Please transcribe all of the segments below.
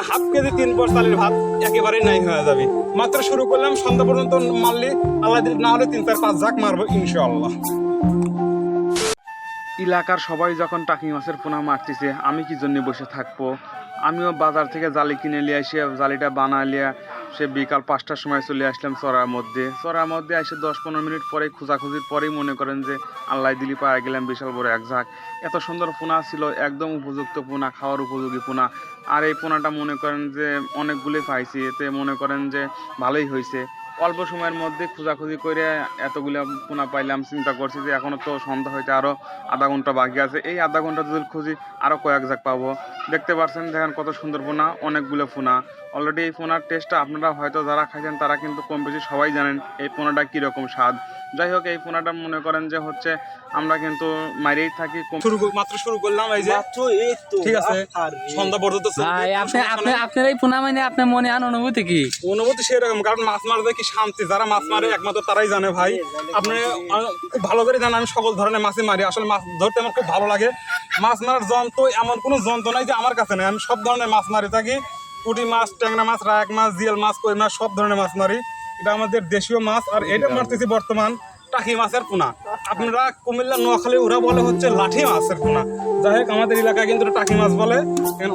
Half KG 3 পর চালের ভাত একেবারেই নাই হয়ে যাবে। মাত্র শুরু করলাম, সন্ধ্যা পর্যন্ত মারলে আল্লাহ দিলে না হলে 3-4-5 ঝাঁক মারবো ইনশাআল্লাহ। এলাকার সবাই যখন টাকি মাছের পোনা মারতেছে, আমি কি জন্য বসে থাকবো? আমিও বাজার থেকে জালি কিনে নিয়ে এসে জালিটা বানালিয়া সে বিকাল 5টার সময় চলে আসলাম চড়ার মধ্যে এসে 10-15 মিনিট পরে খোঁজাখুঁজির পরেই মনে করেন যে আল্লাহ দিলি পায়ে গেলাম বিশাল বড় এক ঝাঁক। এত সুন্দর পোনা ছিল, একদম উপযুক্ত পোনা, খাওয়ার উপযোগী পোনা। আর এই পোনাটা মনে করেন যে অনেকগুলোই পাইছি, এতে মনে করেন যে ভালোই হয়েছে। অল্প সময়ের মধ্যে খোঁজাখুঁজি করে এতগুলো পোনা পাইলাম। চিন্তা করছি যে এখনও তো সন্ধ্যা হইতে আরও আধা ঘন্টা বাকি আছে, এই আধা ঘন্টা যদি খুঁজি আরও কয়েক ঝাঁক পাবো। দেখতে পাচ্ছেন, দেখেন কত সুন্দর পোনা, অনেকগুলো পোনা। অলরেডি এই পোনার টেস্টটা আপনারা হয়তো যারা খাইছেন তারা কিন্তু কম বেশি সবাই জানেন এই পোনাটা কীরকম স্বাদ। যাই হোক, এই পোনাটা মনে করেন যে হচ্ছে আমরা কিন্তু মাইরেই থাকি। মাত্র শুরু করলাম, এই যে ঠিক আছে সন্ধ্যা পর্যন্ত আপনার এই পোনা মানে আপনার মনে অনুভূতি কি? অনুভূতি সেরকম, কারণ মাছ মারতে কি শান্তি, যারা মাছ মারে একমাত্র তারাই জানে ভাই। আপনি খুব ভালো করে জানেন আমি সকল ধরনের মাছই মারি, আসলে মাছ ধরতে আমার খুব ভালো লাগে। মাছ মারার যন্ত্র এমন কোনো যন্ত্র নাই যে আমার কাছে নেই, আমি সব ধরনের মাছ মারি থাকি। পুঁটি মাছ, ট্যাংরা মাছ, রায়াক মাছ, জিয়াল মাছ, কই মাছ, সব ধরনের মাছ মারি। এটা আমাদের দেশীয় মাছ। আর এটা মারতেছি বর্তমান টাকি মাছের পোনা। আপনারা কুমিল্লা নোয়াখালী ওরা বলে হচ্ছে লাঠি মাছের পোনা। যাই হোক, আমাদের এলাকায় কিন্তু টাকি মাছ বলে।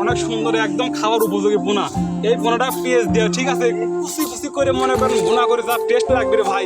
অনেক সুন্দর, একদম খাওয়ার উপযোগী পোনা। এই পোনাটা পেঁয়াজ দেওয়া, ঠিক আছে, কুচি কুচি করে মনে করেন ভুনা করে যা টেস্ট লাগবে রে ভাই।